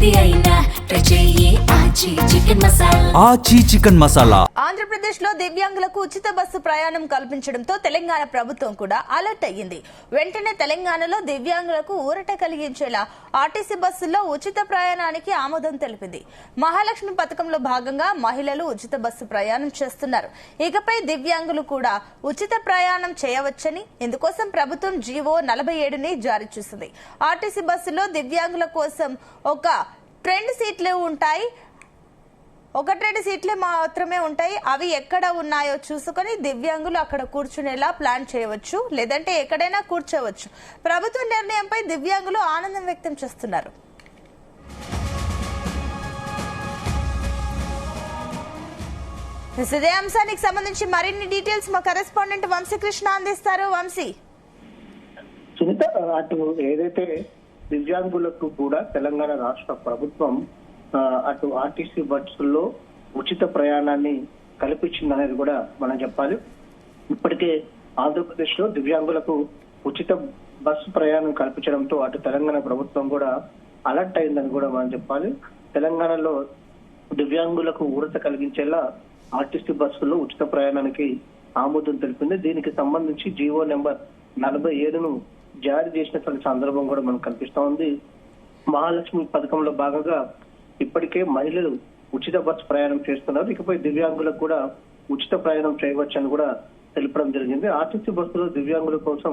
ఏది అయినా ట్రై చెయ్యి ఆచి చికెన్ మసాలా. ఆచి చికెన్ మసాలా. ఆంధ్రప్రదేశ్ లో దివ్యాంగులకు ఉచిత బస్సు ప్రయాణం కల్పించడంతో తెలంగాణ ప్రభుత్వం కూడా అలర్ట్ అయ్యింది. వెంటనే తెలంగాణలో దివ్యాంగులకు ఊరట కలిగించేలా ఆర్టీసీ బస్సుల్లో ఉచిత ప్రయాణానికి ఆమోదం తెలిపింది. మహాలక్ష్మి పథకంలో భాగంగా మహిళలు ఉచిత బస్సు ప్రయాణం చేస్తున్నారు. ఇకపై దివ్యాంగులు కూడా ఉచిత ప్రయాణం చేయవచ్చని ఇందుకోసం ప్రభుత్వం జీవో 47ని జారీ చేసింది. ఆర్టీసీ బస్సులో దివ్యాంగుల కోసం ఒక 2 సీట్లు ఉంటాయి. 1-2 సీట్లే మాత్రమే ఉంటాయి. అవి ఎక్కడ ఉన్నాయో చూసుకొని దివ్యాంగులు అక్కడ కూర్చునేలా ప్లాన్ చేయవచ్చు, లేదంటే ఎక్కడైనా కూర్చోవచ్చు. ప్రభుత్వ నిర్ణయంపై దివ్యాంగులు ఆనందం వ్యక్తం చేస్తున్నారు. ఇదే అంశానికి సంబంధించి మరిన్ని డీటెయిల్స్ మా కరెస్పాండెంట్ వంశీకృష్ణ అందిస్తారు. వంశీ, సునీత, అటు ఏదైతే దివ్యాంగులకు కూడా తెలంగాణ రాష్ట్ర ప్రభుత్వం అటు ఆర్టీసీ బస్సుల్లో ఉచిత ప్రయాణాన్ని కల్పించిందనేది కూడా మనం చెప్పాలి. ఇప్పటికే ఆంధ్రప్రదేశ్ లో దివ్యాంగులకు ఉచిత బస్సు ప్రయాణం కల్పించడంతో అటు తెలంగాణ ప్రభుత్వం కూడా అలర్ట్ అయిందని కూడా మనం చెప్పాలి. తెలంగాణలో దివ్యాంగులకు ఊరట కలిగించేలా ఆర్టీసీ బస్సుల్లో ఉచిత ప్రయాణానికి ఆమోదం తెలిపింది. దీనికి సంబంధించి జీవో నెంబర్ 47ను జారీ చేసినటువంటి సందర్భం కూడా మనకు కనిపిస్తా ఉంది. మహాలక్ష్మి పథకంలో భాగంగా ఇప్పటికే మహిళలు ఉచిత బస్సు ప్రయాణం చేస్తున్నారు. ఇకపై దివ్యాంగులకు కూడా ఉచిత ప్రయాణం చేయవచ్చని కూడా తెలపడం జరిగింది. ఆర్టీసీ బస్సులో దివ్యాంగుల కోసం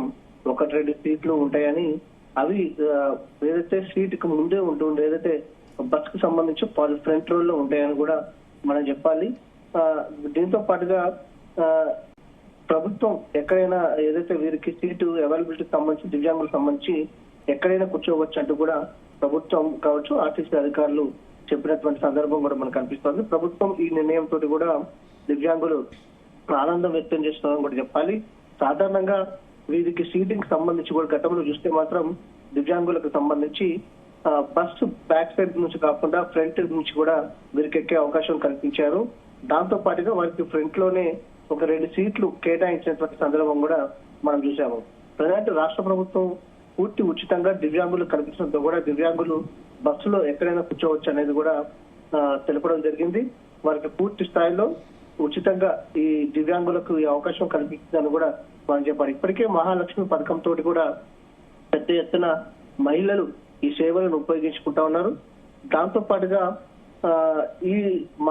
1-2 సీట్లు ఉంటాయని, అవి ఏదైతే సీటుకు ముందే ఉంటుంది, ఏదైతే బస్ కు సంబంధించి ఫ్రంట్ రోల్ లో ఉంటాయని కూడా మనం చెప్పాలి. దీంతో పాటుగా ప్రభుత్వం ఎక్కడైనా ఏదైతే వీరికి సీటు అవైలబిలిటీకి సంబంధించి దివ్యాంగులకు సంబంధించి ఎక్కడైనా కూర్చోవచ్చు అంటూ కూడా ప్రభుత్వం కావచ్చు ఆర్టీసీ అధికారులు చెప్పినటువంటి సందర్భం కూడా మనకు కనిపిస్తోంది. ప్రభుత్వం ఈ నిర్ణయంతో కూడా దివ్యాంగులు ఆనందం వ్యక్తం చేస్తున్నారని కూడా చెప్పాలి. సాధారణంగా వీరికి సీటింగ్ సంబంధించి కూడా గతంలో చూస్తే మాత్రం దివ్యాంగులకు సంబంధించి బస్సు బ్యాక్ సైడ్ నుంచి కాకుండా ఫ్రంట్ నుంచి కూడా వీరికి ఎక్కే అవకాశం కల్పించారు. దాంతో పాటుగా వారికి ఫ్రంట్ లోనే 1-2 సీట్లు కేటాయించినటువంటి సందర్భం కూడా మనం చూసాము. ప్రజెంట్ రాష్ట్ర ప్రభుత్వం పూర్తి ఉచితంగా దివ్యాంగులు కల్పించడంతో కూడా దివ్యాంగులు బస్సులో ఎక్కడైనా కూర్చోవచ్చు అనేది కూడా తెలపడం జరిగింది. వారికి పూర్తి స్థాయిలో ఉచితంగా ఈ దివ్యాంగులకు ఈ అవకాశం కల్పించిందని కూడా మనం చెప్పాలి. ఇప్పటికే మహాలక్ష్మి పథకంతో కూడా పెద్ద ఎత్తున మహిళలు ఈ సేవలను ఉపయోగించుకుంటా ఉన్నారు. దాంతో పాటుగా ఈ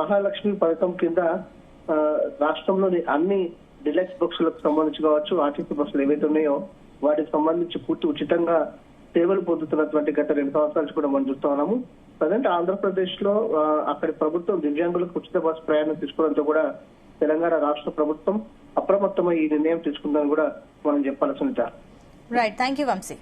మహాలక్ష్మి పథకం కింద రాష్ట్రంలోని అన్ని డిలక్స్ బస్సులకు సంబంధించి కావచ్చు, ఆర్టీసీ బస్సులు ఏవైతే ఉన్నాయో వాటికి సంబంధించి పూర్తి ఉచితంగా సేవలు పొందుతున్నటువంటి గత 2 సంవత్సరాలు కూడా మనం చూస్తా ఉన్నాము. ప్రజెంట్ ఆంధ్రప్రదేశ్ లో అక్కడి ప్రభుత్వం దివ్యాంగులకు ఉచిత బస్సు ప్రయాణం తీసుకోవడంతో కూడా తెలంగాణ రాష్ట్ర ప్రభుత్వం అప్రమత్తమై ఈ నిర్ణయం తీసుకుందని కూడా మనం చెప్పాల్సి ఉంటారు. Right, thank you Vamsi.